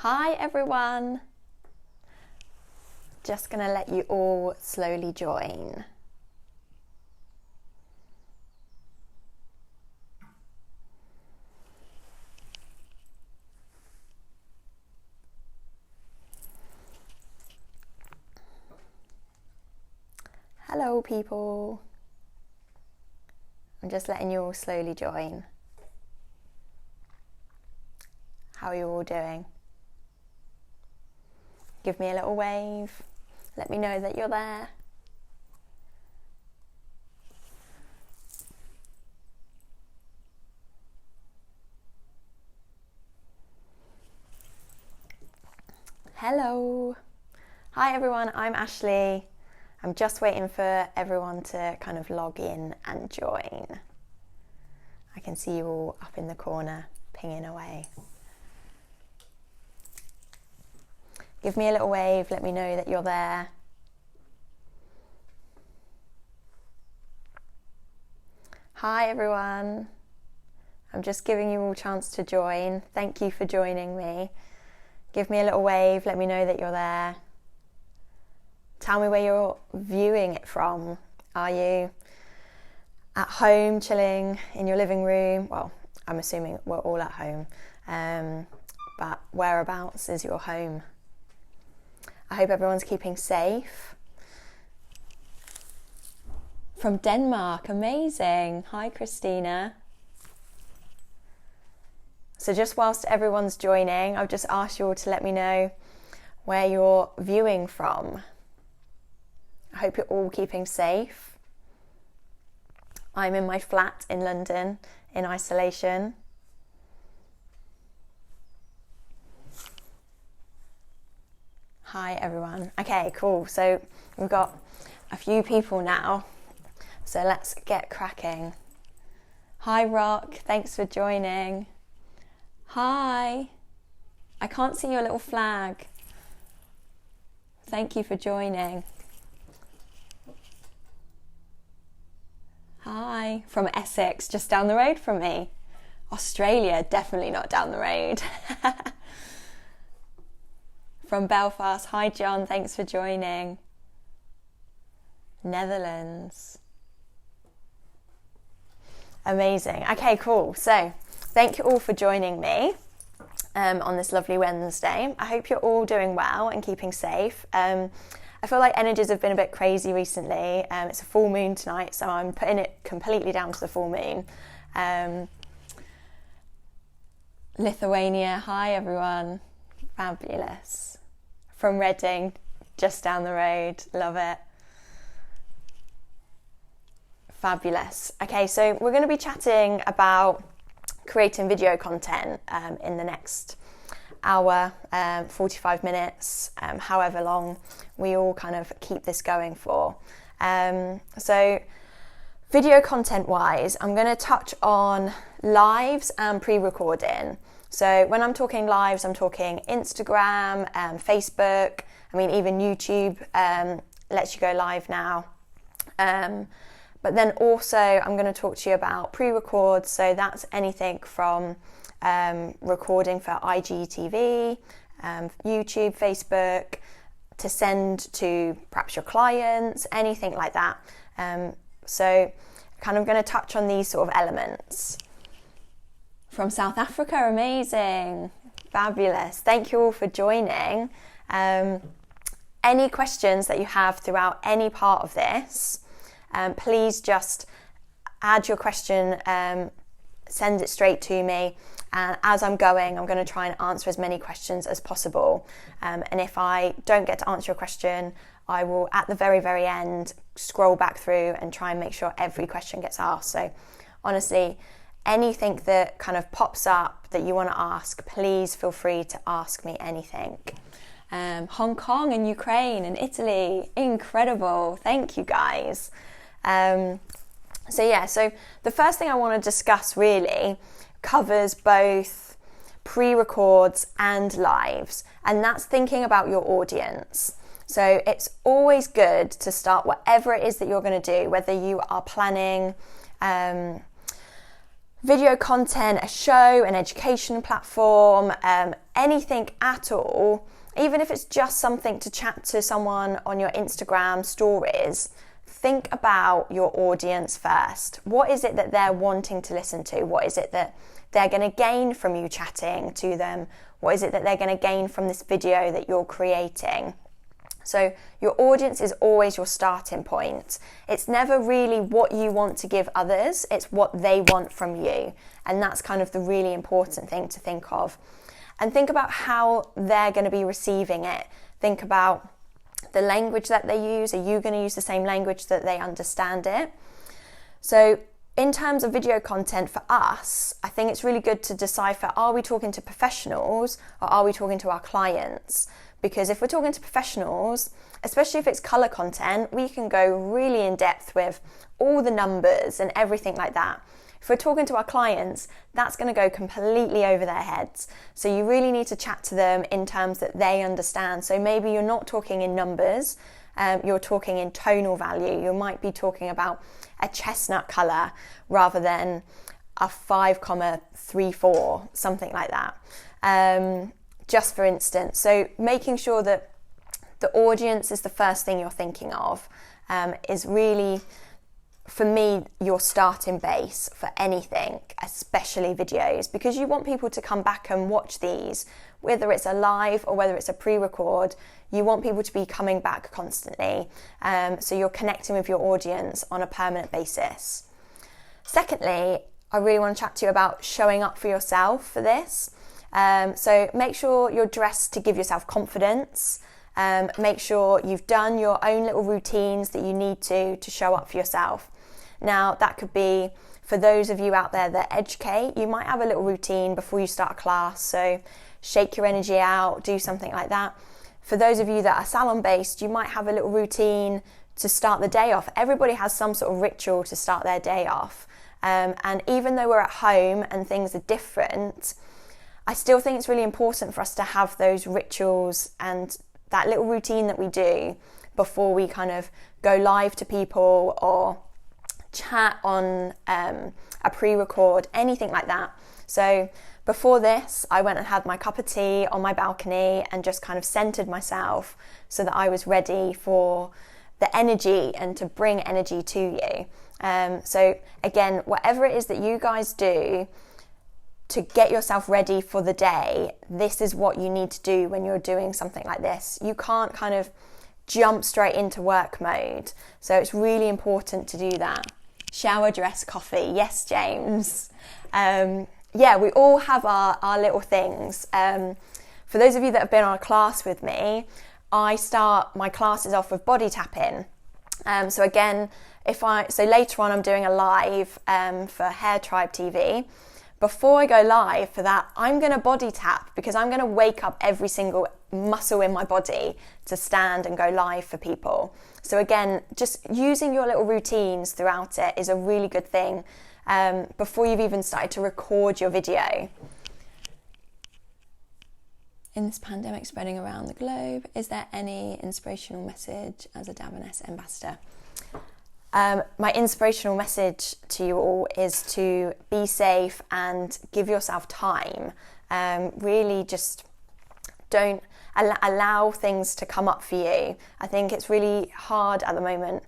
Hi everyone! Just going to let you all slowly join. Hello people! I'm just letting you all slowly join. How are you all doing? Give me a little wave. Let me know that you're there. Hello. Hi everyone, I'm Ashleigh. I'm just waiting for everyone to kind of log in and join. I can see you all up in the corner pinging away. Give me a little wave, let me know that you're there. Hi everyone. I'm just giving you all a chance to join. Thank you for joining me. Give me a little wave, let me know that you're there. Tell me where you're viewing it from. Are you at home, chilling in your living room? Well, I'm assuming we're all at home. But whereabouts is your home? I hope everyone's keeping safe. From Denmark, amazing. Hi, Christina. So just whilst everyone's joining, I've just asked you all to let me know where you're viewing from. I hope you're all keeping safe. I'm in my flat in London in isolation. Hi everyone. Okay, cool. So we've got a few people now. So let's get cracking. Hi Rock, thanks for joining. Hi. I can't see your little flag. Thank you for joining. Hi, from Essex, just down the road from me. Australia, definitely not down the road. From Belfast, hi John, thanks for joining. Netherlands. Amazing. Okay, cool. So, thank you all for joining me on this lovely Wednesday. I hope you're all doing well and keeping safe. I feel like energies have been a bit crazy recently. It's a full moon tonight, so I'm putting it completely down to the full moon. Lithuania, hi everyone. Fabulous. From Reading, just down the road, love it. Fabulous. Okay, so we're going to be chatting about creating video content in the next hour, 45 minutes, however long we all kind of keep this going for. So video content wise, I'm going to touch on lives and pre-recording. So when I'm talking lives, I'm talking Instagram, Facebook, I mean even YouTube lets you go live now. But then also I'm going to talk to you about pre-record, so that's anything from recording for IGTV, YouTube, Facebook, to send to perhaps your clients, anything like that. So kind of going to touch on these sort of elements. From South Africa, amazing, fabulous. Thank you all for joining. Any questions that you have throughout any part of this, please just add your question, send it straight to me. And as I'm going, I'm going to try and answer as many questions as possible. And if I don't get to answer your question, I will, at the very, very end, scroll back through and try and make sure every question gets asked. So honestly, anything that kind of pops up that you want to ask, please feel free to ask me anything. Hong Kong and Ukraine and Italy, incredible. Thank you guys. So the first thing I want to discuss really covers both pre-records and lives, and that's thinking about your audience. So it's always good to start whatever it is that you're going to do, whether you are planning video content, a show, an education platform, anything at all, even if it's just something to chat to someone on your Instagram stories, think about your audience first. What is it that they're wanting to listen to? What is it that they're going to gain from you chatting to them? What is it that they're going to gain from this video that you're creating? So your audience is always your starting point. It's never really what you want to give others, it's what they want from you. And that's kind of the really important thing to think of. And think about how they're going to be receiving it. Think about the language that they use. Are you going to use the same language that they understand it? So in terms of video content for us, I think it's really good to decipher, are we talking to professionals or are we talking to our clients? Because if we're talking to professionals, especially if it's colour content, we can go really in depth with all the numbers and everything like that. If we're talking to our clients, that's going to go completely over their heads. So you really need to chat to them in terms that they understand. So maybe you're not talking in numbers, you're talking in tonal value. You might be talking about a chestnut colour rather than a 5,34, something like that. Just for instance. So making sure that the audience is the first thing you're thinking of is really, for me, your starting base for anything, especially videos, because you want people to come back and watch these, whether it's a live or whether it's a pre-record. You want people to be coming back constantly, so you're connecting with your audience on a permanent basis. Secondly, I really want to chat to you about showing up for yourself for this. So make sure you're dressed to give yourself confidence. Make sure you've done your own little routines that you need to show up for yourself. Now, that could be, for those of you out there that educate, you might have a little routine before you start a class. So shake your energy out, do something like that. For those of you that are salon-based, you might have a little routine to start the day off. Everybody has some sort of ritual to start their day off. And even though we're at home and things are different, I still think it's really important for us to have those rituals and that little routine that we do before we kind of go live to people or chat on a pre-record, anything like that. So before this, I went and had my cup of tea on my balcony and just kind of centered myself so that I was ready for the energy and to bring energy to you. So again, whatever it is that you guys do to get yourself ready for the day, this is what you need to do when you're doing something like this. You can't kind of jump straight into work mode. So it's really important to do that. Shower, dress, coffee. Yes, James. Yeah, we all have our little things. For those of you that have been on a class with me, I start my classes off with body tapping. So again, so later on I'm doing a live for Hair Tribe TV. Before I go live for that, I'm going to body tap because I'm going to wake up every single muscle in my body to stand and go live for people. So again, just using your little routines throughout it is a really good thing before you've even started to record your video. In this pandemic spreading around the globe, is there any inspirational message as a Davines ambassador? My inspirational message to you all is to be safe and give yourself time. Really just don't allow things to come up for you. I think it's really hard at the moment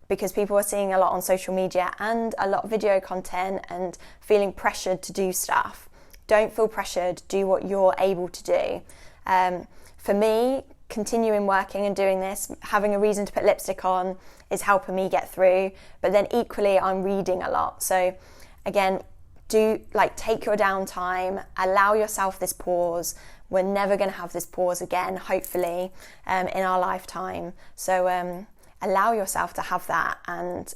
because people are seeing a lot on social media and a lot of video content and feeling pressured to do stuff. Don't feel pressured, do what you're able to do. For me, continuing working and doing this, having a reason to put lipstick on is helping me get through, but then equally I'm reading a lot. So again, take your downtime, allow yourself this pause. We're never going to have this pause again, hopefully, in our lifetime. So allow yourself to have that and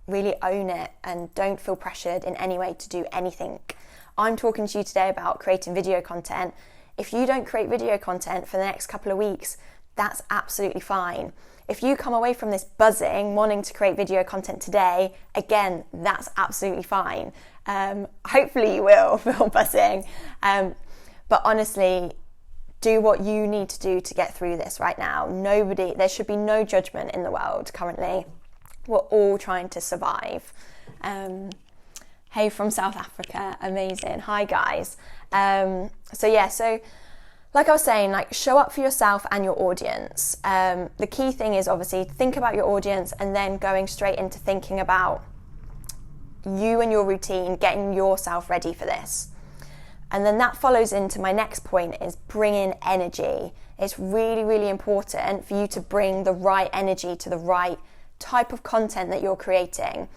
really own it and don't feel pressured in any way to do anything. I'm talking to you today about creating video content. If you don't create video content for the next couple of weeks, that's absolutely fine. If you come away from this buzzing, wanting to create video content today, again, that's absolutely fine. Hopefully you will feel buzzing. But honestly, do what you need to do to get through this right now. There should be no judgment in the world currently. We're all trying to survive. Hey from South Africa, amazing. Hi guys. So like I was saying, like show up for yourself and your audience. The key thing is obviously think about your audience and then going straight into thinking about you and your routine, getting yourself ready for this. And then that follows into my next point is bring in energy. It's really, really important for you to bring the right energy to the right type of content that you're creating.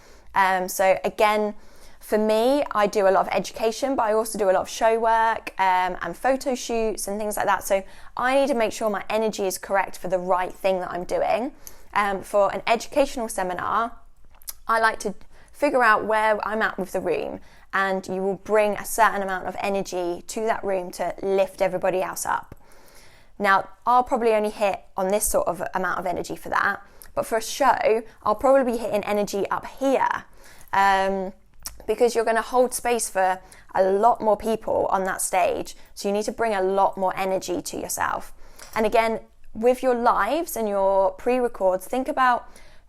So again, for me, I do a lot of education, but I also do a lot of show work and photo shoots and things like that. So I need to make sure my energy is correct for the right thing that I'm doing. For an educational seminar, I like to figure out where I'm at with the room, and you will bring a certain amount of energy to that room to lift everybody else up. Now, I'll probably only hit on this sort of amount of energy for that, but for a show, I'll probably be hitting energy up here. Because you're going to hold space for a lot more people on that stage. So you need to bring a lot more energy to yourself. And again, with your lives and your pre-records, think about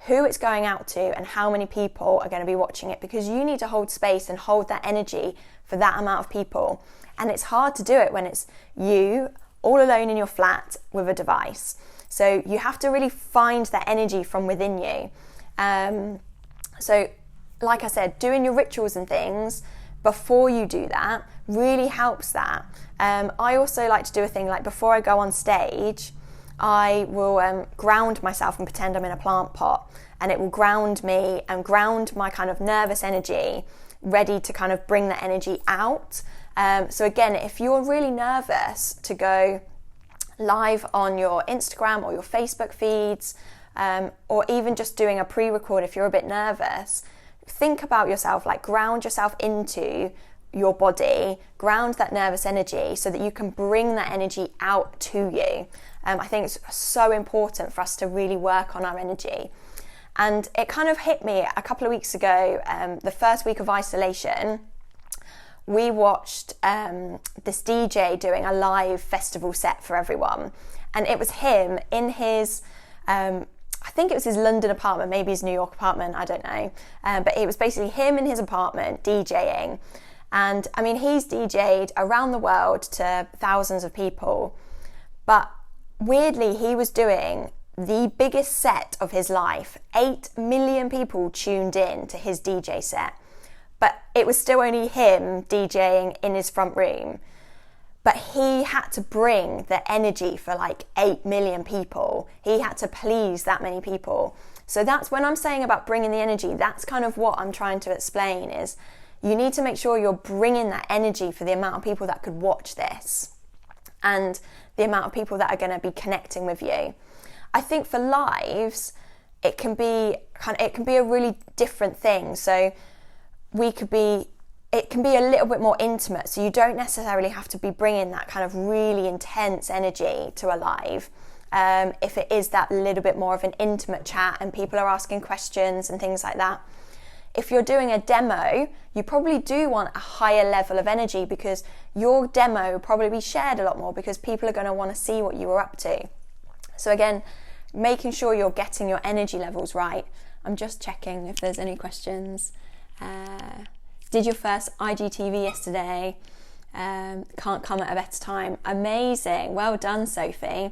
who it's going out to and how many people are going to be watching it, because you need to hold space and hold that energy for that amount of people. And it's hard to do it when it's you all alone in your flat with a device. So you have to really find that energy from within you. So like I said, doing your rituals and things before you do that really helps that. I also like to do a thing like before I go on stage, I will ground myself and pretend I'm in a plant pot, and it will ground me and ground my kind of nervous energy, ready to kind of bring that energy out. So again, if you're really nervous to go live on your Instagram or your Facebook feeds, or even just doing a pre-record if you're a bit nervous, think about yourself, like ground yourself into your body, ground that nervous energy so that you can bring that energy out to you. I think it's so important for us to really work on our energy. And it kind of hit me a couple of weeks ago, the first week of isolation, we watched this DJ doing a live festival set for everyone. And it was him in his I think it was his London apartment, maybe his New York apartment, I don't know. But it was basically him in his apartment DJing. And I mean, he's DJ'd around the world to thousands of people. But weirdly, he was doing the biggest set of his life. 8 million people tuned in to his DJ set. But it was still only him DJing in his front room. But he had to bring the energy for like 8 million people. He had to please that many people. So that's when I'm saying about bringing the energy, that's kind of what I'm trying to explain is you need to make sure you're bringing that energy for the amount of people that could watch this and the amount of people that are going to be connecting with you. I think for lives, it can be a really different thing. So it can be a little bit more intimate, so you don't necessarily have to be bringing that kind of really intense energy to a live. If it is that little bit more of an intimate chat and people are asking questions and things like that. If you're doing a demo, you probably do want a higher level of energy because your demo will probably be shared a lot more because people are going to want to see what you were up to. So again, making sure you're getting your energy levels right. I'm just checking if there's any questions. Did your first IGTV yesterday. Can't come at a better time. Amazing. Well done, Sophie.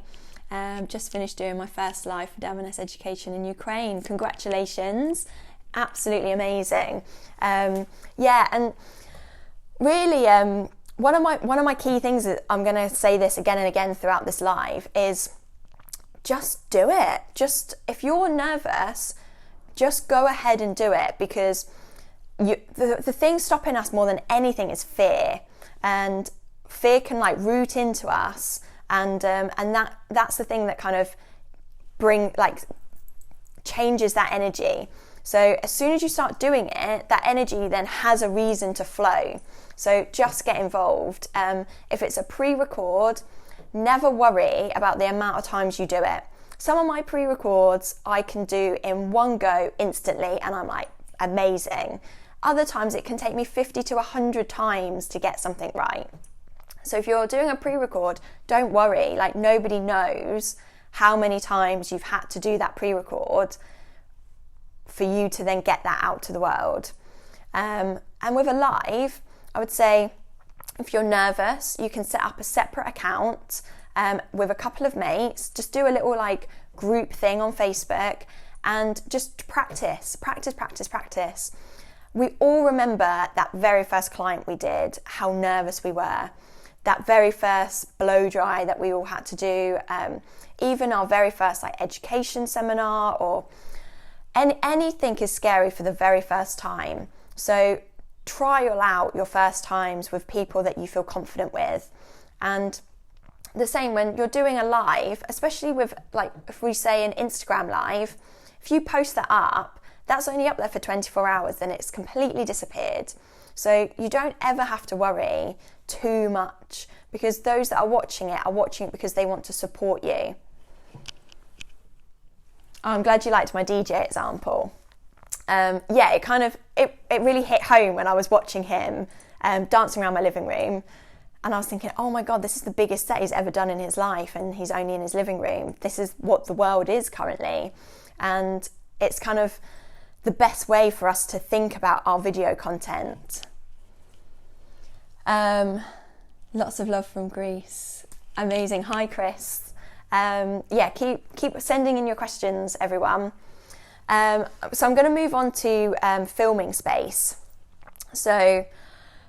Just finished doing my first live for Davines Education in Ukraine. Congratulations. Absolutely amazing. And really one of my key things that I'm going to say this again and again throughout this live is just do it. Just if you're nervous, just go ahead and do it, because the thing stopping us more than anything is fear, and fear can like root into us, and that's the thing that kind of changes that energy. So as soon as you start doing it, that energy then has a reason to flow. So just get involved. If it's a pre-record, never worry about the amount of times you do it. Some of my pre-records I can do in one go instantly, and I'm like, amazing. Other times it can take me 50 to 100 times to get something right. So if you're doing a pre-record, don't worry, like nobody knows how many times you've had to do that pre-record for you to then get that out to the world. And with a live, I would say if you're nervous, you can set up a separate account with a couple of mates, just do a little like group thing on Facebook and just practice. We all remember that very first client we did, how nervous we were, that very first blow dry that we all had to do, even our very first like education seminar, or anything is scary for the very first time. So trial out your first times with people that you feel confident with. And the same when you're doing a live, especially with like, if we say an Instagram live, if you post that up, that's only up there for 24 hours, then it's completely disappeared. So you don't ever have to worry too much, because those that are watching it because they want to support you. Oh, I'm glad you liked my DJ example. Yeah, it really hit home when I was watching him dancing around my living room, and I was thinking, oh my God, this is the biggest set he's ever done in his life, and he's only in his living room. This is what the world is currently, and it's kind of the best way for us to think about our video content. Lots of love from Greece. Amazing. Hi, Chris. Yeah, keep sending in your questions, everyone. So I'm going to move on to filming space. So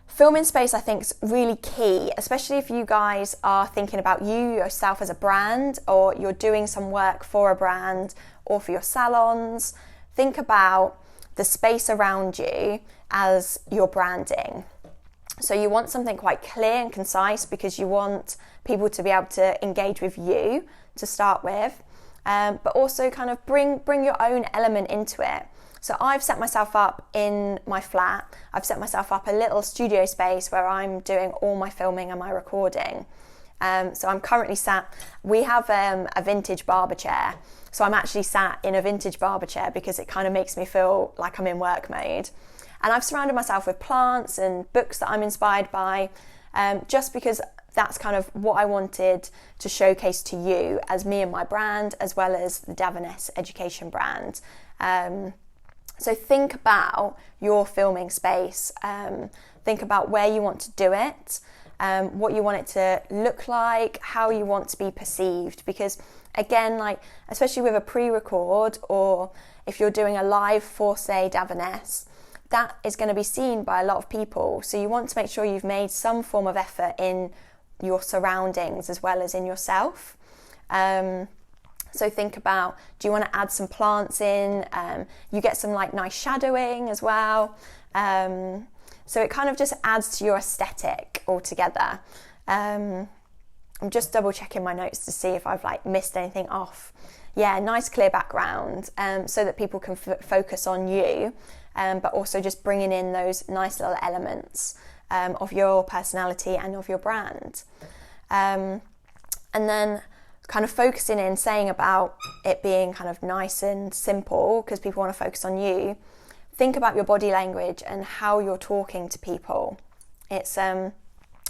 filming space, I think, is really key, especially if you guys are thinking about yourself as a brand, or you're doing some work for a brand or for your salons. Think about the space around you as your branding. So you want something quite clear and concise, because you want people to be able to engage with you to start with, but also kind of bring your own element into it. So I've set myself up in my flat. I've set myself up a little studio space where I'm doing all my filming and my recording. So I'm currently we have a vintage barber chair. So I'm actually sat in a vintage barber chair because it kind of makes me feel like I'm in work mode. And I've surrounded myself with plants and books that I'm inspired by, just because that's kind of what I wanted to showcase to you as me and my brand, as well as the Davines education brand. So think about your filming space. Think about where you want to do it, what you want it to look like, how you want to be perceived. Because again, like, especially with a pre-record, or if you're doing a live for, say, Davines, that is going to be seen by a lot of people. So you want to make sure you've made some form of effort in your surroundings as well as in yourself. So think about, do you want to add some plants in? You get some like nice shadowing as well. So it kind of just adds to your aesthetic altogether. I'm just double checking my notes to see if I've like missed anything off. Yeah, nice clear background, so that people can focus on you, but also just bringing in those nice little elements of your personality and of your brand. And then kind of focusing in, saying about it being kind of nice and simple, because people want to focus on you. Think about your body language and how you're talking to people. It's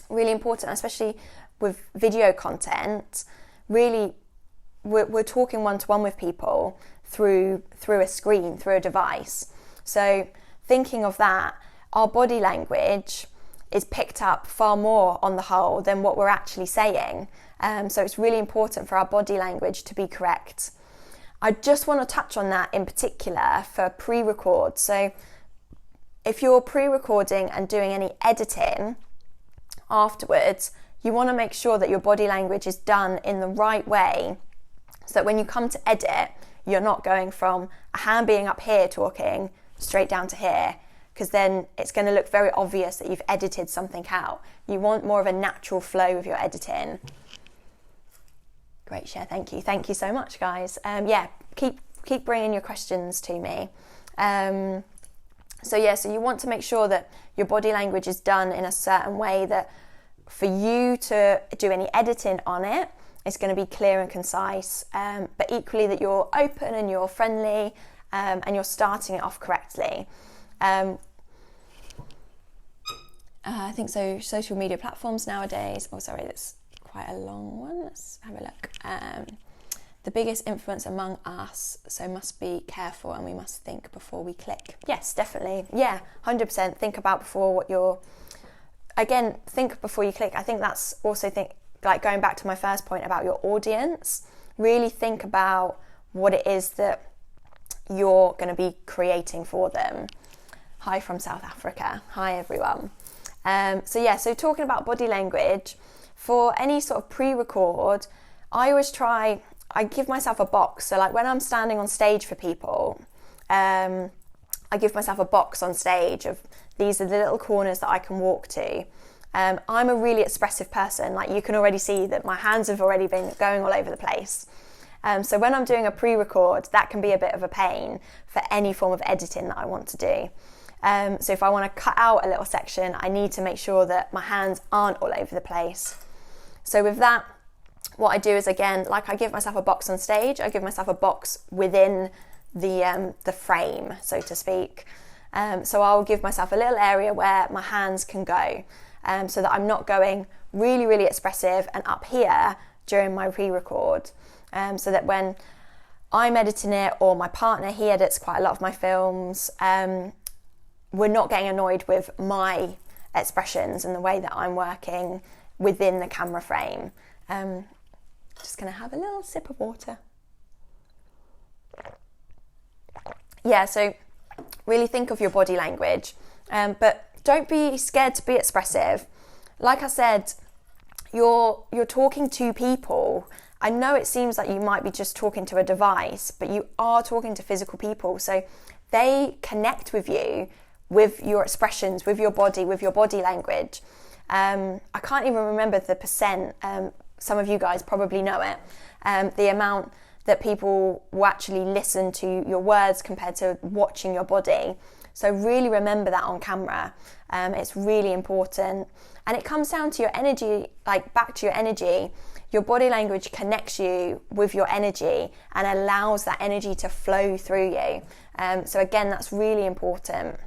really important, especially with video content. Really, we're talking one-to-one with people through a screen, through a device. So thinking of that, our body language is picked up far more on the whole than what we're actually saying. So it's really important for our body language to be correct. I just want to touch on that in particular for pre-record. So if you're pre-recording and doing any editing afterwards, you want to make sure that your body language is done in the right way, so that when you come to edit, you're not going from a hand being up here talking straight down to here, because then it's going to look very obvious that you've edited something out. You want more of a natural flow with your editing. Great share, thank you. Thank you so much, guys. Yeah, keep bringing your questions to me. So you want to make sure that your body language is done in a certain way that for you to do any editing on it, it's going to be clear and concise, but equally that you're open and you're friendly, and you're starting it off correctly. I think so. Social media platforms nowadays. Oh, sorry, that's quite a long one. Let's have a look. the biggest influence among us, so must be careful and we must think before we click. Yes, definitely. Yeah, 100%. Think about before what you're... Again, think before you click. I think that's also like going back to my first point about your audience. Really think about what it is that you're going to be creating for them. Hi from South Africa. Hi, everyone. So talking about body language, for any sort of pre-record, I give myself a box. So like when I'm standing on stage for people, I give myself a box on stage of these are the little corners that I can walk to. I'm a really expressive person. Like you can already see that my hands have already been going all over the place. So when I'm doing a pre-record, that can be a bit of a pain for any form of editing that I want to do. So if I want to cut out a little section, I need to make sure that my hands aren't all over the place. So with that, what I do is, again, like I give myself a box on stage, I give myself a box within the frame, so to speak. So I'll give myself a little area where my hands can go, so that I'm not going really, really expressive and up here during my pre-record. So that when I'm editing it, or my partner, he edits quite a lot of my films, we're not getting annoyed with my expressions and the way that I'm working within the camera frame. Just going to have a little sip of water. Yeah, so really think of your body language, but don't be scared to be expressive. Like I said, you're talking to people. I know it seems like you might be just talking to a device, but you are talking to physical people. So they connect with you, with your expressions, with your body language. I can't even remember the percent. Some of you guys probably know it. The amount that people will actually listen to your words compared to watching your body. So really remember that on camera. It's really important. And it comes down to your energy, like back to your energy. Your body language connects you with your energy and allows that energy to flow through you. So again, that's really important.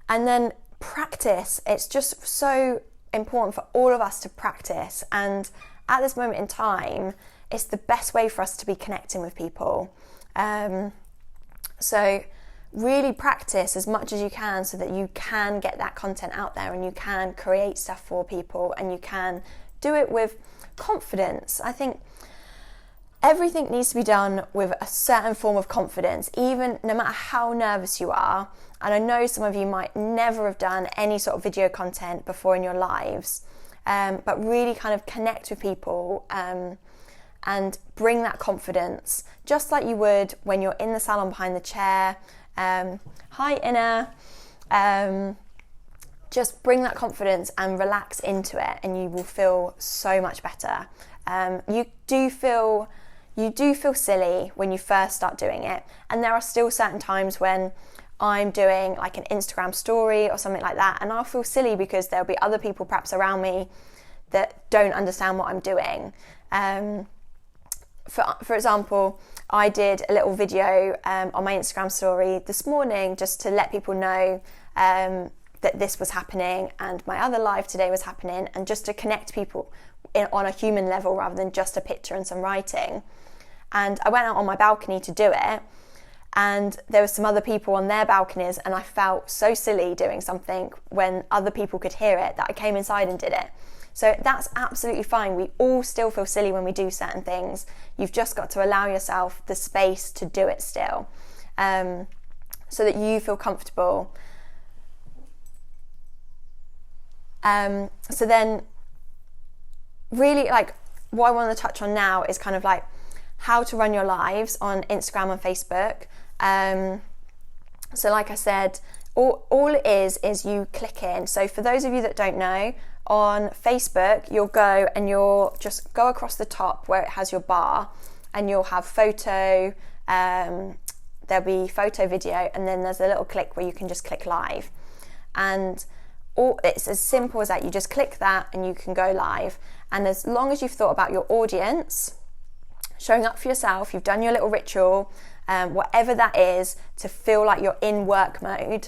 And then practice. It's just so important for all of us to practice. And at this moment in time, it's the best way for us to be connecting with people. So really practice as much as you can so that you can get that content out there and you can create stuff for people and you can do it with confidence. I think everything needs to be done with a certain form of confidence, even no matter how nervous you are. And I know some of you might never have done any sort of video content before in your lives, but really kind of connect with people and bring that confidence, just like you would when you're in the salon behind the chair. Hi, Inna. Just bring that confidence and relax into it, and you will feel so much better. You do feel silly when you first start doing it, and there are still certain times when I'm doing like an Instagram story or something like that, and I'll feel silly because there'll be other people perhaps around me that don't understand what I'm doing. For example, I did a little video on my Instagram story this morning just to let people know that this was happening and my other live today was happening, and just to connect people on a human level rather than just a picture and some writing. And I went out on my balcony to do it, and there were some other people on their balconies, and I felt so silly doing something when other people could hear it that I came inside and did it. So that's absolutely fine. We all still feel silly when we do certain things. You've just got to allow yourself the space to do it still, so that you feel comfortable. So then really, like, what I want to touch on now is kind of like how to run your lives on Instagram and Facebook. So like I said, all it is you click in. So for those of you that don't know, on Facebook, you'll go and you'll just go across the top where it has your bar, and you'll have photo, there'll be photo, video, and then there's a little click where you can just click live. And it's as simple as that. You just click that and you can go live. And as long as you've thought about your audience, showing up for yourself, you've done your little ritual, whatever that is, to feel like you're in work mode,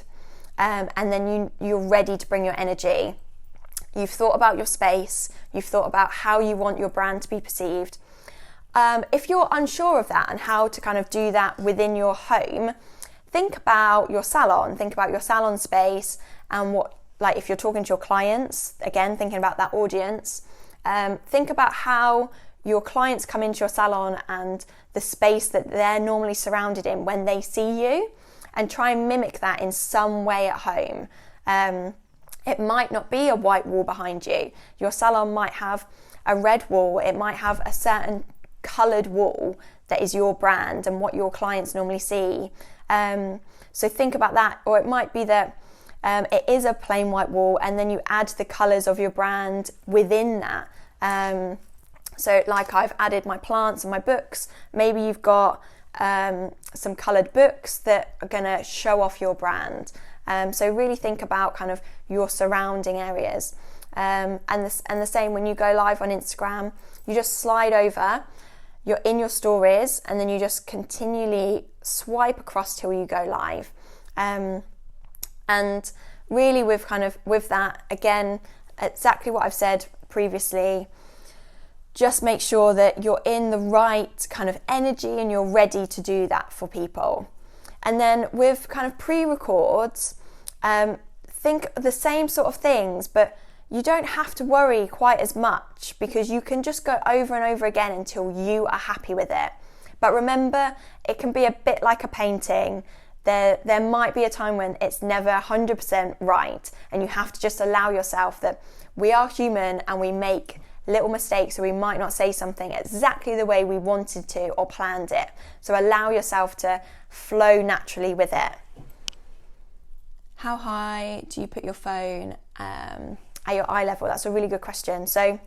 and then you're ready to bring your energy. You've thought about your space, you've thought about how you want your brand to be perceived. if you're unsure of that and how to kind of do that within your home, think about your salon, think about your salon space and what, like if you're talking to your clients, again, thinking about that audience, think about how your clients come into your salon and the space that they're normally surrounded in when they see you, and try and mimic that in some way at home. It might not be a white wall behind you. Your salon might have a red wall. It might have a certain coloured wall that is your brand and what your clients normally see. So think about that. Or it might be that it is a plain white wall and then you add the colours of your brand within that. So like I've added my plants and my books. Maybe you've got some coloured books that are going to show off your brand. So really think about kind of your surrounding areas. And the same when you go live on Instagram, you just slide over, you're in your stories, and then you just continually swipe across till you go live. And really with that, again, exactly what I've said previously, just make sure that you're in the right kind of energy and you're ready to do that for people. And then with kind of pre-records, think the same sort of things, but you don't have to worry quite as much because you can just go over and over again until you are happy with it. But remember, it can be a bit like a painting. There might be a time when it's never 100% right, and you have to just allow yourself that we are human and we make little mistakes, or we might not say something exactly the way we wanted to or planned it. So allow yourself to flow naturally with it. How high do you put your phone at your eye level? That's a really good question. So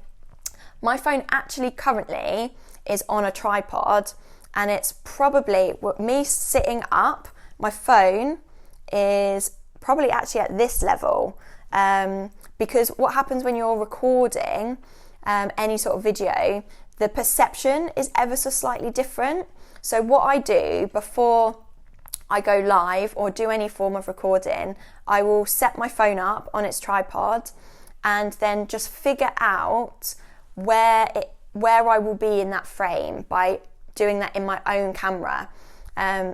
my phone actually currently is on a tripod, and it's probably me sitting up. My phone is probably actually at this level, because what happens when you're recording any sort of video, the perception is ever so slightly different. So what I do before I go live or do any form of recording, I will set my phone up on its tripod and then just figure out where I will be in that frame by doing that in my own camera.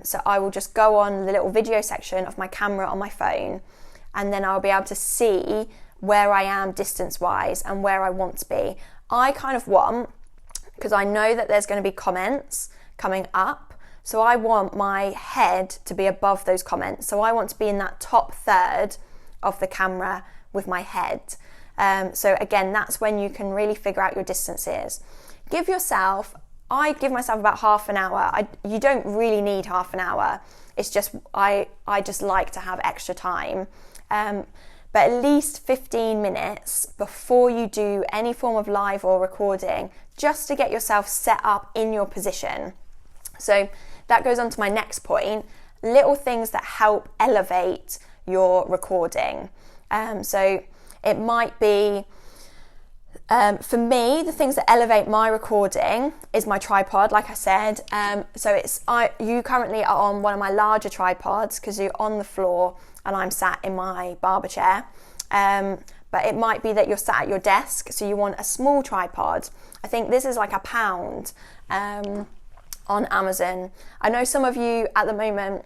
So I will just go on the little video section of my camera on my phone, and then I'll be able to see where I am distance-wise and where I want to be. I kind of want, because I know that there's going to be comments coming up, so I want my head to be above those comments. So I want to be in that top third of the camera with my head. So again, that's when you can really figure out your distances. I give myself about half an hour. You don't really need half an hour. It's just, I just like to have extra time. But at least 15 minutes before you do any form of live or recording, just to get yourself set up in your position. So that goes on to my next point, little things that help elevate your recording. So it might be, for me, the things that elevate my recording is my tripod, like I said. So you currently are on one of my larger tripods because you're on the floor and I'm sat in my barber chair. But it might be that you're sat at your desk, so you want a small tripod. I think this is like £1 on Amazon. I know some of you at the moment,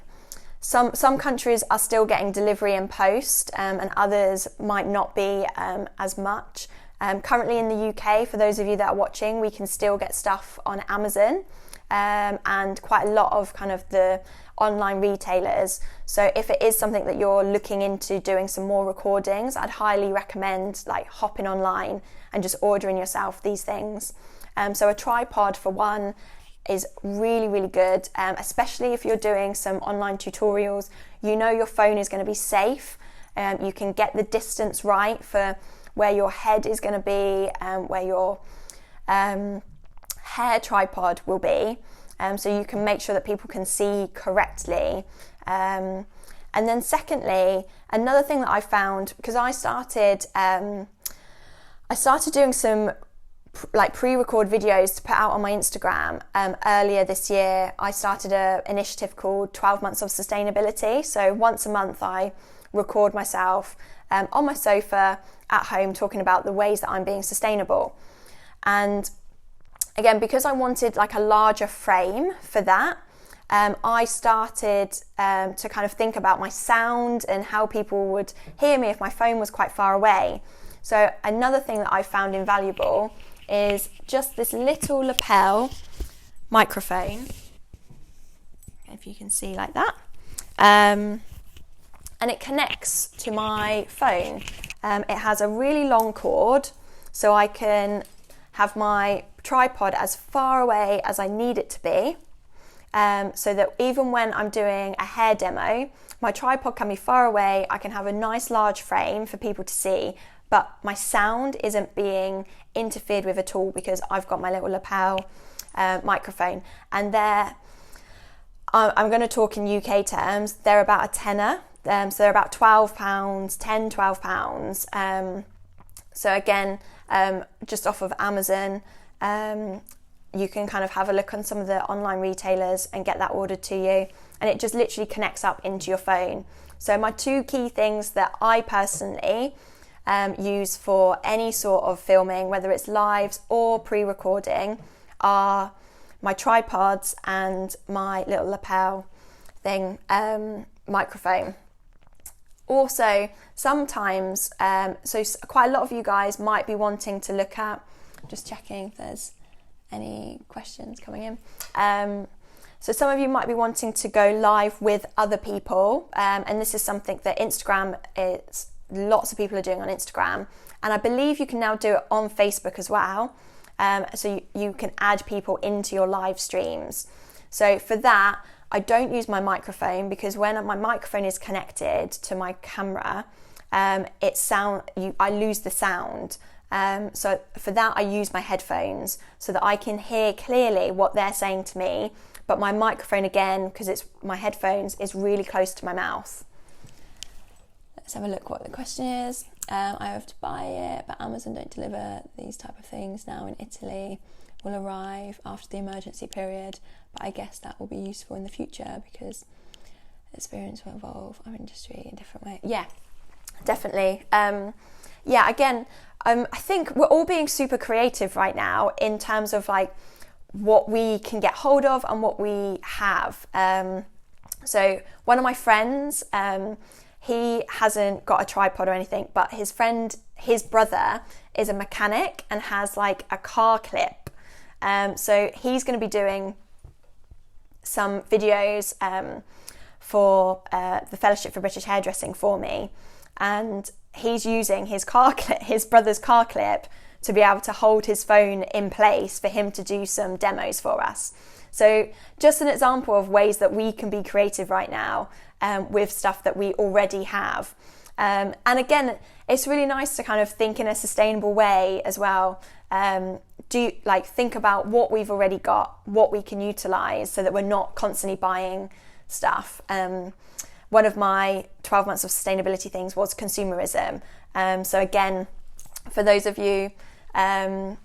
some countries are still getting delivery in post, and others might not be as much. Currently in the UK, for those of you that are watching, we can still get stuff on Amazon, and quite a lot of kind of the online retailers. So if it is something that you're looking into doing some more recordings, I'd highly recommend like hopping online and just ordering yourself these things. So a tripod for one is really, really good, especially if you're doing some online tutorials. You know your phone is going to be safe. You can get the distance right for where your head is going to be and where your hair tripod will be, so you can make sure that people can see correctly. And then secondly, another thing that I found, because I started doing some pre-record videos to put out on my Instagram earlier this year. I started an initiative called 12 Months of Sustainability. So once a month I record myself on my sofa at home talking about the ways that I'm being sustainable. And again, because I wanted like a larger frame for that, I started to kind of think about my sound and how people would hear me if my phone was quite far away. So another thing that I found invaluable is just this little lapel microphone, if you can see like that, and it connects to my phone. It has a really long cord, so I can have my tripod as far away as I need it to be, so that even when I'm doing a hair demo, my tripod can be far away. I can have a nice large frame for people to see, but my sound isn't being interfered with at all because I've got my little lapel microphone. And I'm going to talk in UK terms, they're about a tenner, so they're about £12, £12. So again, just off of Amazon, you can kind of have a look on some of the online retailers and get that ordered to you, and it just literally connects up into your phone. So my two key things that I personally use for any sort of filming, whether it's lives or pre-recording, are my tripods and my little lapel thing microphone. Also, sometimes, so quite a lot of you guys might be wanting to look at, just checking if there's any questions coming in. So some of you might be wanting to go live with other people, and this is something that lots of people are doing on Instagram, and I believe you can now do it on Facebook as well. So you can add people into your live streams. So for that, I don't use my microphone, because when my microphone is connected to my camera, I lose the sound. So for that, I use my headphones so that I can hear clearly what they're saying to me. But my microphone, again, because it's my headphones, is really close to my mouth. Let's have a look what the question is. I have to buy it, but Amazon don't deliver these type of things now in Italy. Will arrive after the emergency period, but I guess that will be useful in the future because experience will evolve our industry in different ways. Yeah, definitely. Again, I think we're all being super creative right now in terms of like what we can get hold of and what we have. So one of my friends, he hasn't got a tripod or anything, but his brother is a mechanic and has like a car clip. So he's going to be doing some videos for the Fellowship for British Hairdressing for me, and he's using his brother's car clip to be able to hold his phone in place for him to do some demos for us. So just an example of ways that we can be creative right now with stuff that we already have. And again, it's really nice to kind of think in a sustainable way as well. Think about what we've already got, what we can utilize, so that we're not constantly buying stuff. One of my 12 months of sustainability things was consumerism. So again, for those of you at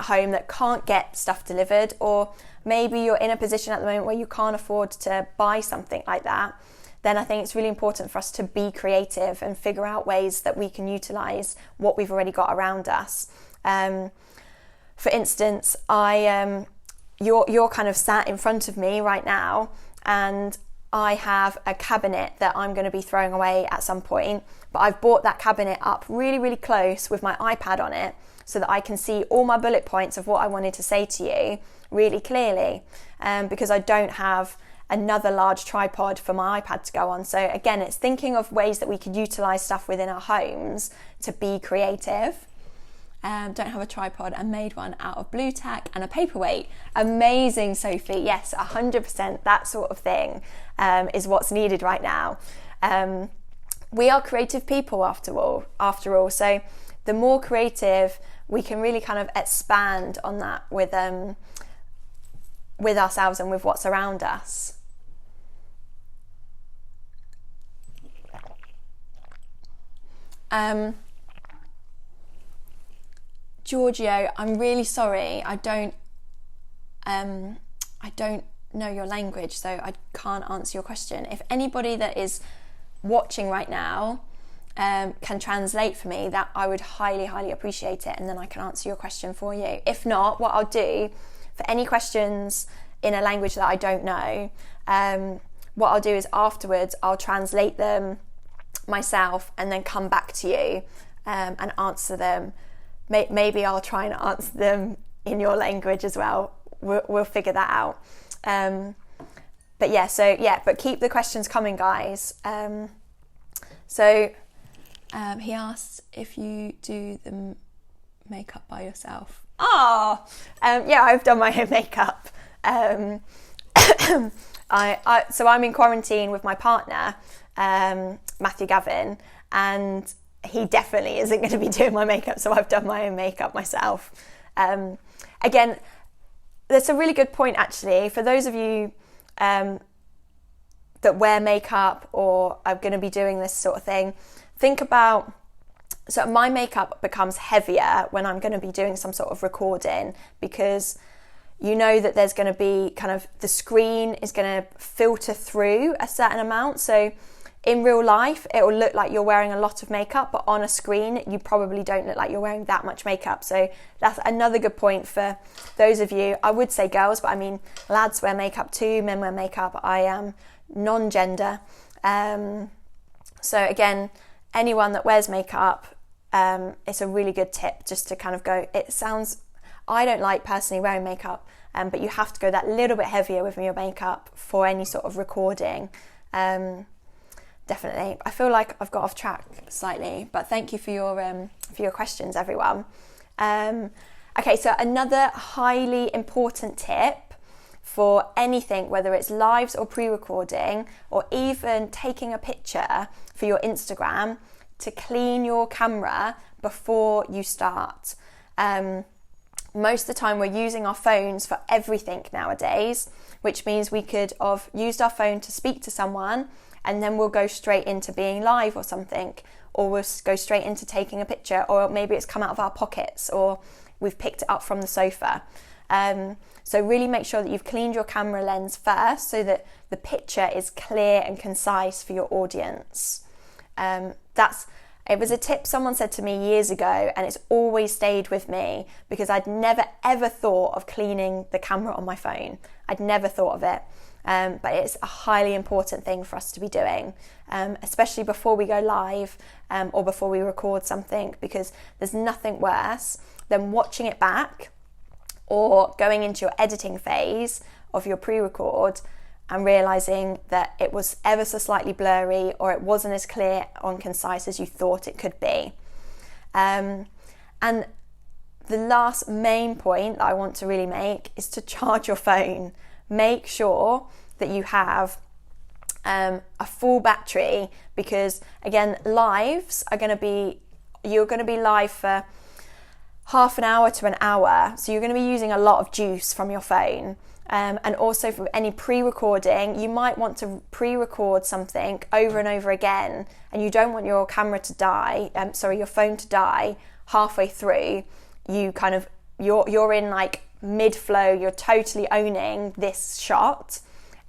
home that can't get stuff delivered, or maybe you're in a position at the moment where you can't afford to buy something like that, then I think it's really important for us to be creative and figure out ways that we can utilize what we've already got around us. For instance, you're kind of sat in front of me right now, and I have a cabinet that I'm going to be throwing away at some point, but I've brought that cabinet up really, really close with my iPad on it so that I can see all my bullet points of what I wanted to say to you really clearly, because I don't have another large tripod for my iPad to go on. So again, it's thinking of ways that we could utilize stuff within our homes to be creative. Don't have a tripod and made one out of blue tack and a paperweight. Amazing, Sophie. Yes, 100%. That sort of thing is what's needed right now. We are creative people after all. So the more creative, we can really kind of expand on that with ourselves and with what's around us. Giorgio, I'm really sorry. I don't know your language, so I can't answer your question. If anybody that is watching right now can translate for me, that I would highly, highly appreciate it, and then I can answer your question for you. If not, what I'll do for any questions in a language that I don't know, what I'll do is afterwards I'll translate them myself and then come back to you and answer them. Maybe I'll try and answer them in your language as well. We'll figure that out. But keep the questions coming, guys. He asked if you do the makeup by yourself. I've done my own makeup. So I'm in quarantine with my partner, Matthew Gavin, and he definitely isn't going to be doing my makeup, so I've done my own makeup myself. Again, that's a really good point, actually, for those of you that wear makeup or are going to be doing this sort of thing. Think about, so my makeup becomes heavier when I'm going to be doing some sort of recording, because you know that there's going to be kind of, the screen is going to filter through a certain amount. So in real life, it will look like you're wearing a lot of makeup, but on a screen, you probably don't look like you're wearing that much makeup. So that's another good point for those of you, I would say girls, but I mean, lads wear makeup too, men wear makeup. I am non-gender. So again, anyone that wears makeup, it's a really good tip just to kind of go, I don't like personally wearing makeup, but you have to go that little bit heavier with your makeup for any sort of recording. Definitely. I feel like I've got off track slightly, but thank you for your questions, everyone. Okay, so another highly important tip for anything, whether it's lives or pre-recording, or even taking a picture for your Instagram, to clean your camera before you start. Most of the time we're using our phones for everything nowadays, which means we could have used our phone to speak to someone, and then we'll go straight into being live or something, or we'll go straight into taking a picture, or maybe it's come out of our pockets, or we've picked it up from the sofa. So really make sure that you've cleaned your camera lens first, so that the picture is clear and concise for your audience. It was a tip someone said to me years ago, and it's always stayed with me, because I'd never ever thought of cleaning the camera on my phone. I'd never thought of it. But it's a highly important thing for us to be doing, especially before we go live or before we record something, because there's nothing worse than watching it back or going into your editing phase of your pre-record and realising that it was ever so slightly blurry, or it wasn't as clear and concise as you thought it could be. And the last main point that I want to really make is to charge your phone. Make sure that you have a full battery, because again, lives are you're going to be live for half an hour to an hour, so you're going to be using a lot of juice from your phone. And also for any pre-recording, you might want to pre-record something over and over again, and you don't want your camera to die, your phone to die halfway through. You're in like mid-flow, you're totally owning this shot,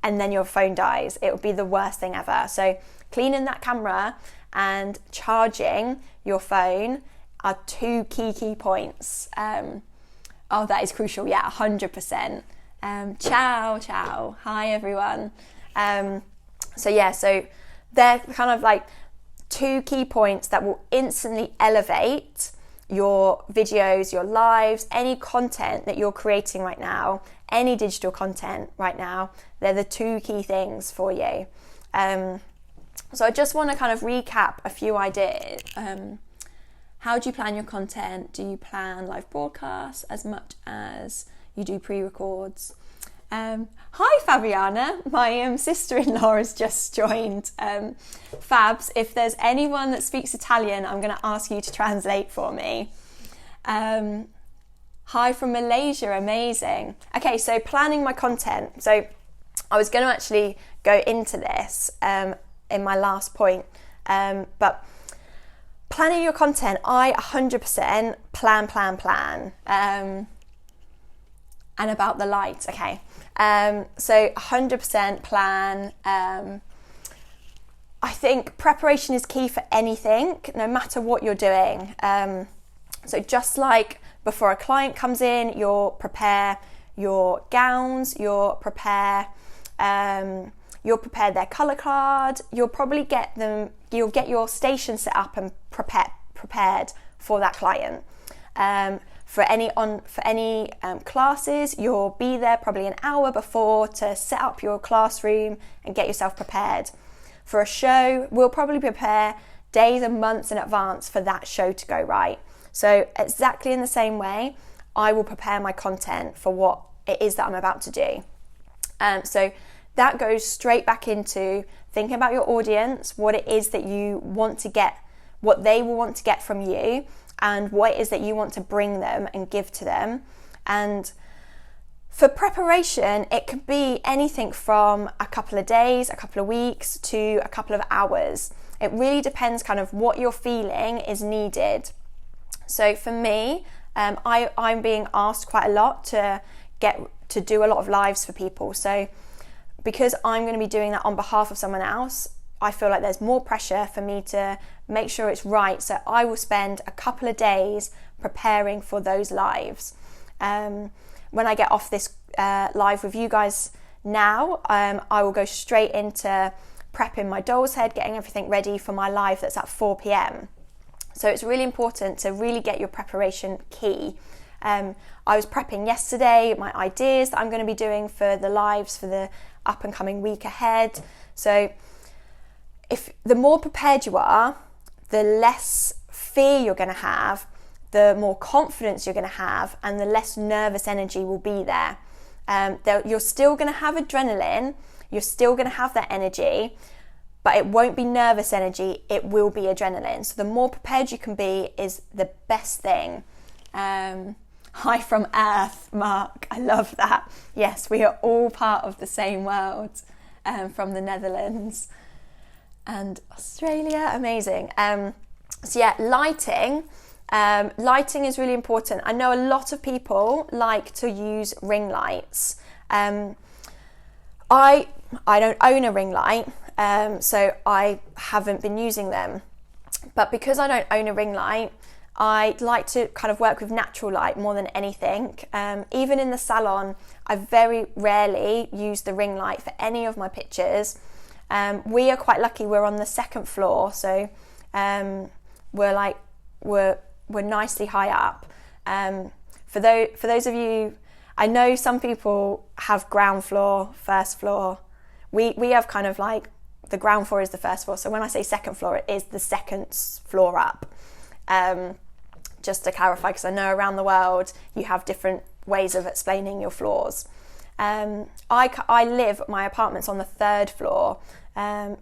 and then your phone dies. It would be the worst thing ever. So cleaning that camera and charging your phone are two key points. That is crucial. Yeah, 100%. Ciao. Hi, everyone. So they're kind of like two key points that will instantly elevate your videos, your lives, any content that you're creating right now, any digital content right now. They're the two key things for you. So I just want to kind of recap a few ideas. How do you plan your content? Do you plan live broadcasts as much as you do pre-records? Hi Fabiana, my sister-in-law has just joined. Fabs, if there's anyone that speaks Italian, I'm going to ask you to translate for me. Hi from Malaysia, amazing. Okay, so planning my content. So I was going to actually go into this in my last point, but planning your content, I 100% plan. And about the lights, okay. So 100% plan. I think preparation is key for anything, no matter what you're doing. So just like before a client comes in, you'll prepare your gowns, you'll prepare their colour card, you'll get your station set up and prepared for that client. For any classes, you'll be there probably an hour before to set up your classroom and get yourself prepared. For a show, we'll probably prepare days and months in advance for that show to go right. So exactly in the same way, I will prepare my content for what it is that I'm about to do. So that goes straight back into thinking about your audience, what it is that you want to get, what they will want to get from you, and what it is that you want to bring them and give to them. And for preparation, it could be anything from a couple of days, a couple of weeks, to a couple of hours. It really depends kind of what you're feeling is needed. So for me, I'm being asked quite a lot to do a lot of lives for people. So because I'm going to be doing that on behalf of someone else, I feel like there's more pressure for me to make sure it's right. So I will spend a couple of days preparing for those lives. When I get off this live with you guys now, I will go straight into prepping my doll's head, getting everything ready for my live that's at 4 p.m. So it's really important to really get your preparation key. I was prepping yesterday, my ideas that I'm going to be doing for the lives for the up and coming week ahead. So if the more prepared you are, the less fear you're going to have, the more confidence you're going to have, and the less nervous energy will be there. You're still going to have adrenaline, you're still going to have that energy, but it won't be nervous energy, it will be adrenaline. So the more prepared you can be is the best thing. Hi from Earth, Mark, I love that. Yes, we are all part of the same world, from the Netherlands and Australia, amazing. So yeah, lighting is really important. I know a lot of people like to use ring lights. I don't own a ring light, so I haven't been using them. But because I don't own a ring light, I like to kind of work with natural light more than anything. Even in the salon, I very rarely use the ring light for any of my pictures. We are quite lucky, we're on the second floor, so we're nicely high up. For those of you, I know some people have ground floor, first floor. We have kind of like the ground floor is the first floor. So when I say second floor, it is the second floor up. Just to clarify, because I know around the world you have different ways of explaining your floors. My apartment's on the third floor,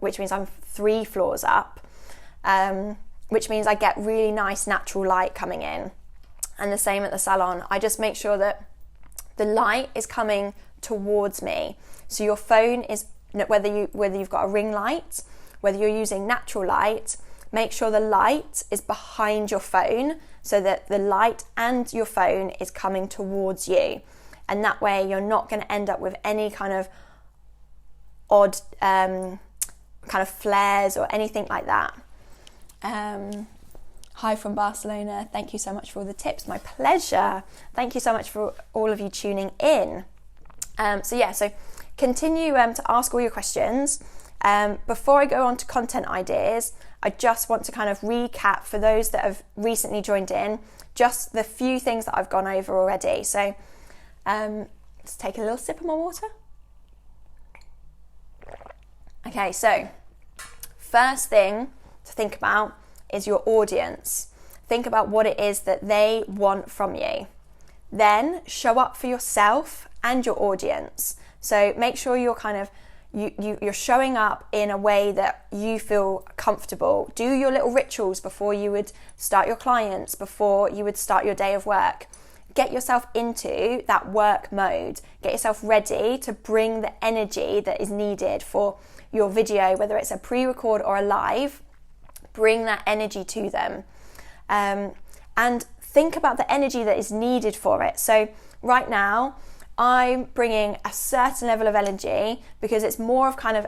which means I'm 3 floors up. Which means I get really nice natural light coming in. And the same at the salon. I just make sure that the light is coming towards me. So your phone is, whether you've got a ring light, whether you're using natural light, make sure the light is behind your phone so that the light and your phone is coming towards you. And that way you're not going to end up with any kind of odd kind of flares or anything like that. Hi from Barcelona, thank you so much for all the tips. My pleasure. Thank you so much for all of you tuning in. So continue to ask all your questions. Before I go on to content ideas, I just want to kind of recap for those that have recently joined in, just the few things that I've gone over already. So let's take a little sip of my water. Okay, so first thing to think about is your audience. Think about what it is that they want from you. Then show up for yourself and your audience. So make sure you're kind of you're showing up in a way that you feel comfortable. Do your little rituals before you would start your clients, before you would start your day of work. Get yourself into that work mode. Get yourself ready to bring the energy that is needed for your video, whether it's a pre-record or a live. Bring that energy to them. And think about the energy that is needed for it. So right now, I'm bringing a certain level of energy because it's more of kind of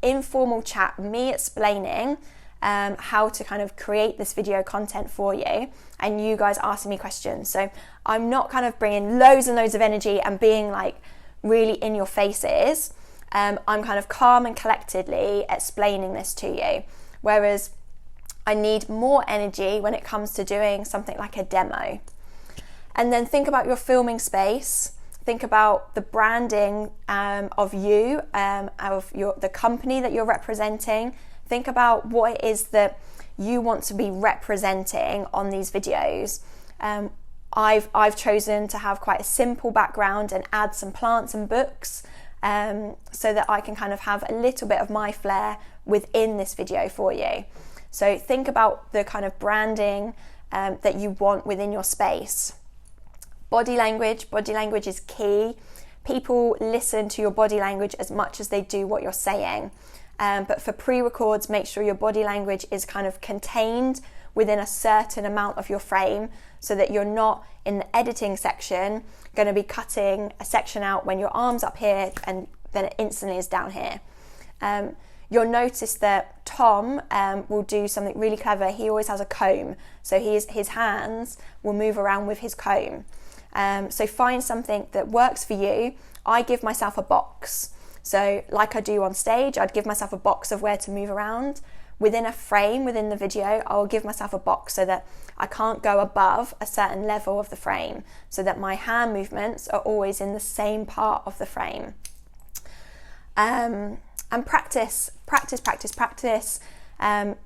informal chat, me explaining how to kind of create this video content for you, and you guys asking me questions. So I'm not kind of bringing loads and loads of energy and being like really in your faces. I'm kind of calm and collectedly explaining this to you, whereas I need more energy when it comes to doing something like a demo. And then think about your filming space. Think about the branding of you, of the company that you're representing. Think about what it is that you want to be representing on these videos. I've chosen to have quite a simple background and add some plants and books so that I can kind of have a little bit of my flair within this video for you. So think about the kind of branding that you want within your space. Body language is key. People listen to your body language as much as they do what you're saying. But for pre-records, make sure your body language is kind of contained within a certain amount of your frame, so that you're not in the editing section going to be cutting a section out when your arm's up here and then it instantly is down here. You'll notice that Tom will do something really clever. He always has a comb, so his hands will move around with his comb. So find something that works for you. I give myself a box. So like I do on stage, I'd give myself a box of where to move around. Within a frame, within the video, I'll give myself a box so that I can't go above a certain level of the frame, so that my hand movements are always in the same part of the frame. And practice.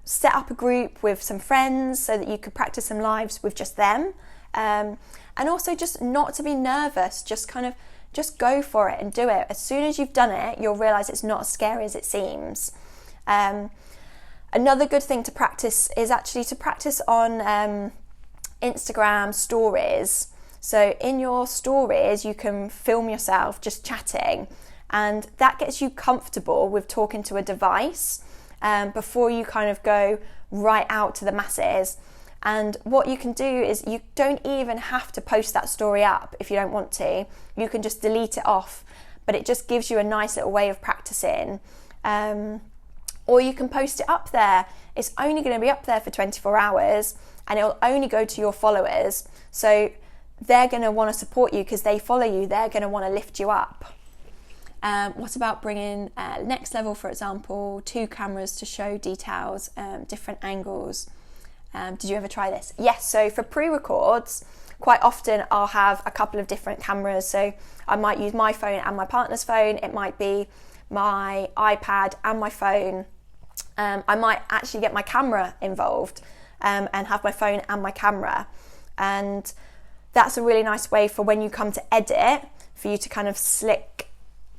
Set up a group with some friends so that you could practice some lives with just them. And also just not to be nervous, just go for it and do it. As soon as you've done it, you'll realise it's not as scary as it seems. Another good thing to practice is actually to practice on Instagram stories. So in your stories, you can film yourself just chatting, and that gets you comfortable with talking to a device before you kind of go right out to the masses. And what you can do is you don't even have to post that story up if you don't want to. You can just delete it off, but it just gives you a nice little way of practicing. Or you can post it up there. It's only going to be up there for 24 hours and it'll only go to your followers. So they're going to want to support you because they follow you. They're going to want to lift you up. What about bringing next level, for example, 2 cameras to show details, different angles? Did you ever try this? Yes, so for pre-records, quite often I'll have a couple of different cameras. So I might use my phone and my partner's phone. It might be my iPad and my phone. I might actually get my camera involved and have my phone and my camera. And that's a really nice way for when you come to edit, for you to kind of slick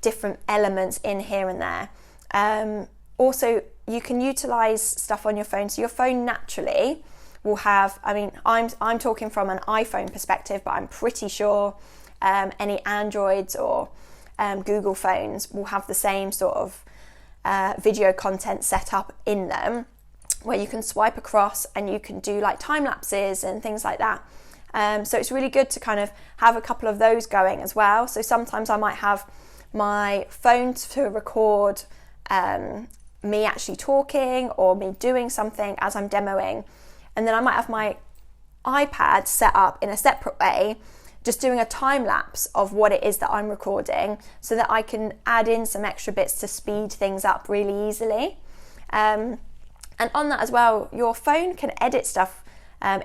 different elements in here and there. Also, you can utilize stuff on your phone. So your phone naturally will have, I'm talking from an iPhone perspective, but I'm pretty sure any Androids or Google phones will have the same sort of video content set up in them, where you can swipe across and you can do like time lapses and things like that. So it's really good to kind of have a couple of those going as well. So sometimes I might have my phone to record me actually talking or me doing something as I'm demoing, and then I might have my iPad set up in a separate way, just doing a time lapse of what it is that I'm recording, so that I can add in some extra bits to speed things up really easily. And on that as well, your phone can edit stuff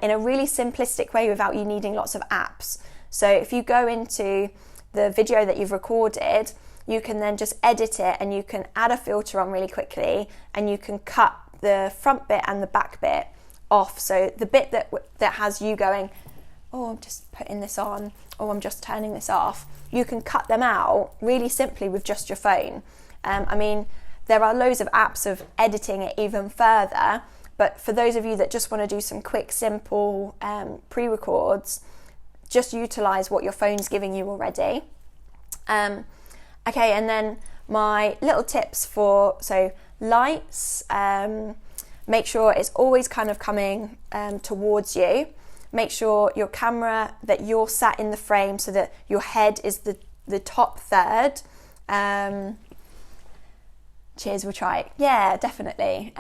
in a really simplistic way without you needing lots of apps. So if you go into the video that you've recorded, you can then just edit it and you can add a filter on really quickly, and you can cut the front bit and the back bit off. So the bit that has you going, oh, I'm just putting this on, or I'm just turning this off, you can cut them out really simply with just your phone. There are loads of apps of editing it even further, but for those of you that just want to do some quick, simple pre-records, just utilize what your phone's giving you already. Okay, and then my little tips for, so lights, make sure it's always kind of coming towards you. Make sure your camera, that you're sat in the frame so that your head is the top third. Cheers, we'll try it. Yeah, definitely.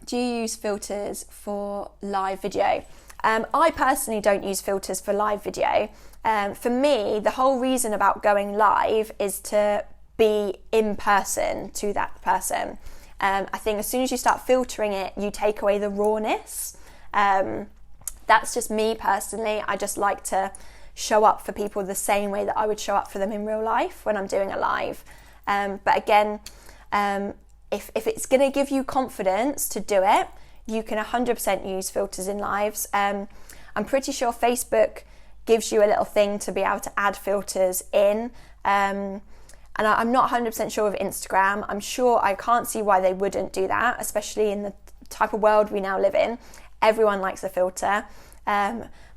Do you use filters for live video? I personally don't use filters for live video. For me, the whole reason about going live is to be in person to that person. I think as soon as you start filtering it, you take away the rawness. That's just me personally. I just like to show up for people the same way that I would show up for them in real life when I'm doing a live. But again, if it's going to give you confidence to do it, you can 100% use filters in lives. I'm pretty sure Facebook gives you a little thing to be able to add filters in. And I'm not 100% sure of Instagram. I'm sure I can't see why they wouldn't do that, especially in the type of world we now live in. Everyone likes a filter.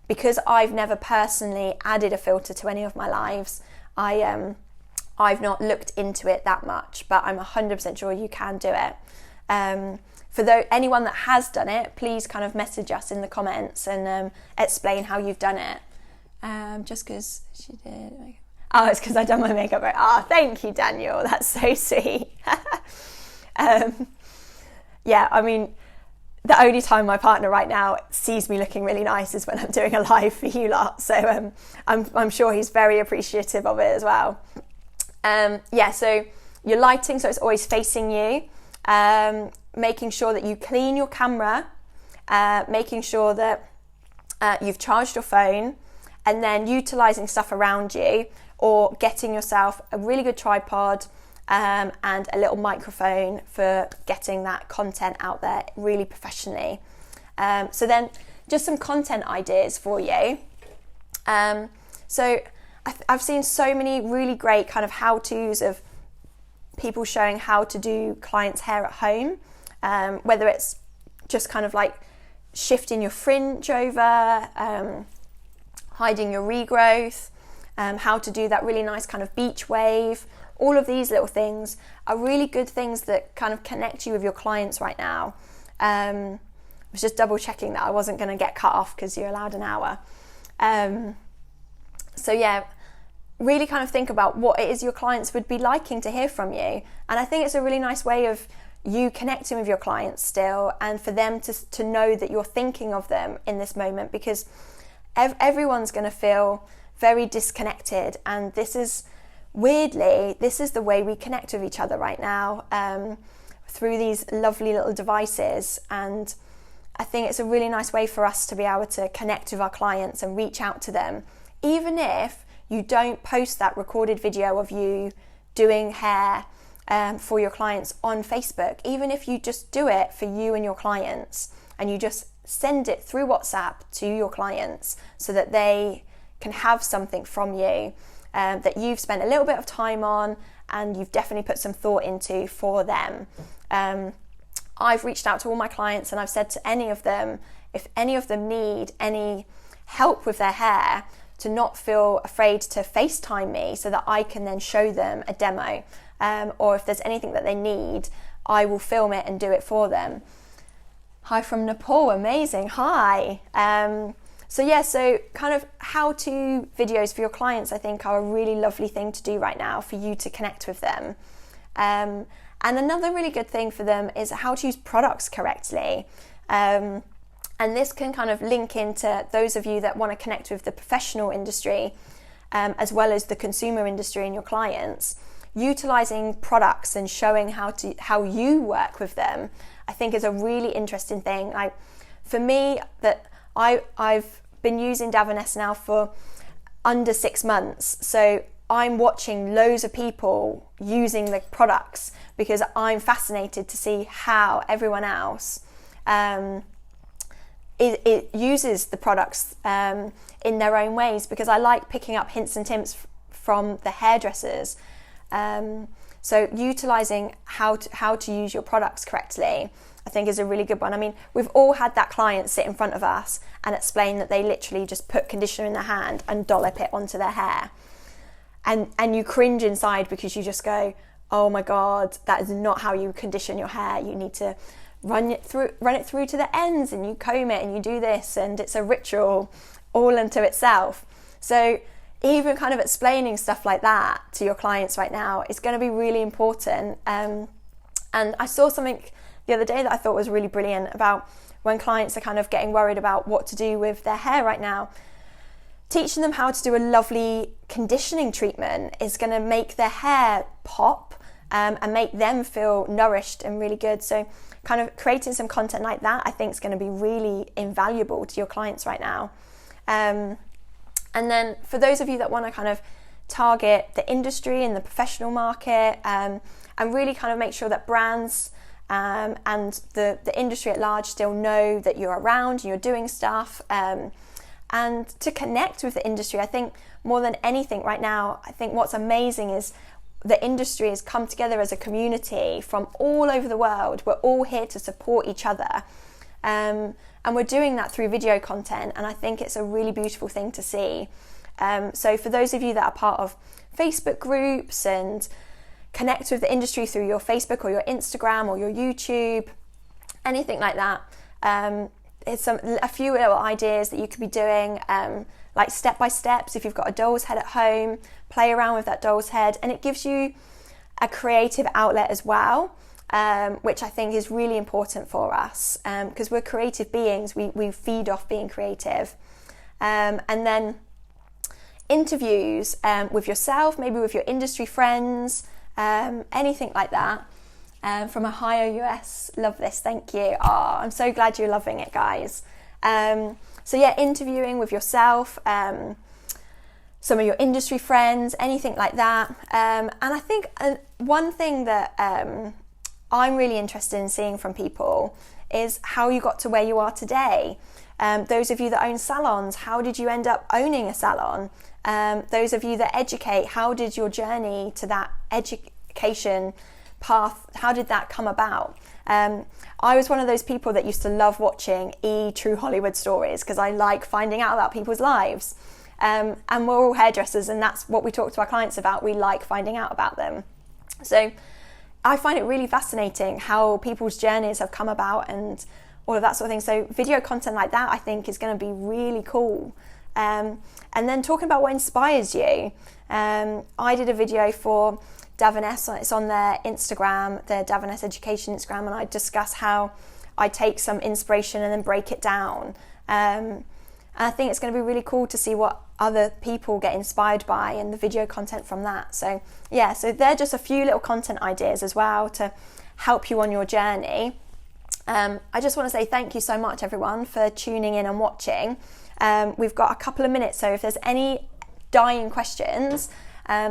Because I've never personally added a filter to any of my lives, I've not looked into it that much, but I'm 100% sure you can do it. For anyone that has done it, please kind of message us in the comments and explain how you've done it. Just because she did. Oh, it's because I've done my makeup right. Oh, thank you, Daniel. That's so sweet. Yeah, I mean, the only time my partner right now sees me looking really nice is when I'm doing a live for you lot. So I'm sure he's very appreciative of it as well. Yeah, so your lighting, so it's always facing you. Making sure that you clean your camera. Making sure that you've charged your phone. And then utilising stuff around you, or getting yourself a really good tripod and a little microphone for getting that content out there really professionally. So then just some content ideas for you. So I've seen so many really great kind of how-tos of people showing how to do clients' hair at home, whether it's just kind of like shifting your fringe over, hiding your regrowth, how to do that really nice kind of beach wave. All of these little things are really good things that kind of connect you with your clients right now. I was just double checking that I wasn't going to get cut off because you're allowed an hour. So yeah, really kind of think about what it is your clients would be liking to hear from you. And I think it's a really nice way of you connecting with your clients still, and for them to know that you're thinking of them in this moment, because everyone's going to feel very disconnected, and this is the way we connect with each other right now, through these lovely little devices. And I think it's a really nice way for us to be able to connect with our clients and reach out to them, even if you don't post that recorded video of you doing hair for your clients on Facebook. Even if you just do it for you and your clients, and you just send it through WhatsApp to your clients so that they can have something from you that you've spent a little bit of time on and you've definitely put some thought into for them. I've reached out to all my clients and I've said to any of them, if any of them need any help with their hair, to not feel afraid to FaceTime me so that I can then show them a demo. Or if there's anything that they need, I will film it and do it for them. Hi from Nepal, amazing, hi. So kind of how-to videos for your clients, I think, are a really lovely thing to do right now for you to connect with them. And another really good thing for them is how to use products correctly. And this can kind of link into those of you that want to connect with the professional industry, as well as the consumer industry and your clients. Utilising products and showing how you work with them, I think, is a really interesting thing. Like for me, that I've been using Davines now for under 6 months, so I'm watching loads of people using the products because I'm fascinated to see how everyone else it uses the products in their own ways, because I like picking up hints and tips from the hairdressers. So utilising how to use your products correctly, I think, is a really good one. I mean, we've all had that client sit in front of us and explain that they literally just put conditioner in their hand and dollop it onto their hair. And you cringe inside because you just go, oh my God, that is not how you condition your hair. You need to run it through to the ends, and you comb it and you do this, and it's a ritual all unto itself. So even kind of explaining stuff like that to your clients right now is going to be really important. And And I saw something the other day that I thought was really brilliant about when clients are kind of getting worried about what to do with their hair right now. Teaching them how to do a lovely conditioning treatment is going to make their hair pop and make them feel nourished and really good. So kind of creating some content like that, I think, is going to be really invaluable to your clients right now. And then for those of you that want to kind of target the industry and the professional market, and really kind of make sure that brands and the industry at large still know that you're around and you're doing stuff, and to connect with the industry, I think more than anything right now, I think what's amazing is the industry has come together as a community from all over the world. We're all here to support each other, and we're doing that through video content, and I think it's a really beautiful thing to see. So for those of you that are part of Facebook groups and connect with the industry through your Facebook or your Instagram or your YouTube, anything like that, it's a few little ideas that you could be doing, like step by steps. If you've got a doll's head at home, play around with that doll's head, and it gives you a creative outlet as well, which I think is really important for us, because we're creative beings. We feed off being creative. And then interviews with yourself, maybe with your industry friends, anything like that. From Ohio, US, love this, thank you. Oh, I'm so glad you're loving it, guys. So yeah, interviewing with yourself, some of your industry friends, anything like that. And I think one thing that I'm really interested in seeing from people is how you got to where you are today. Those of you that own salons, how did you end up owning a salon? Those of you that educate, how did your journey to that education path, how did that come about? I was one of those people that used to love watching True Hollywood Stories because I like finding out about people's lives. And we're all hairdressers, and that's what we talk to our clients about. We like finding out about them. So I find it really fascinating how people's journeys have come about and all of that sort of thing. So video content like that, I think, is going to be really cool. And then talking about what inspires you. I did a video for Davines, it's on their Instagram, their Davines Education Instagram, and I discuss how I take some inspiration and then break it down. And I think it's going to be really cool to see what other people get inspired by and the video content from that. So yeah, so they're just a few little content ideas as well to help you on your journey. I just want to say thank you so much, everyone, for tuning in and watching. We've got a couple of minutes, so if there's any dying questions,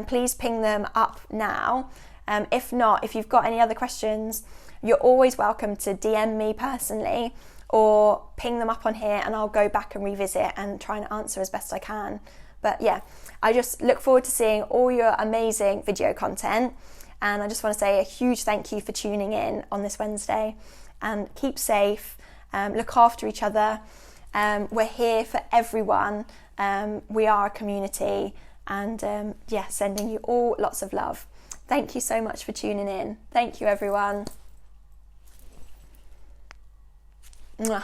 please ping them up now. If not, if you've got any other questions, you're always welcome to DM me personally or ping them up on here, and I'll go back and revisit and try and answer as best I can. But yeah, I just look forward to seeing all your amazing video content, and I just want to say a huge thank you for tuning in on this Wednesday, and keep safe, look after each other. We're here for everyone. We are a community, and yeah, sending you all lots of love. Thank you so much for tuning in. Thank you, everyone. Mwah.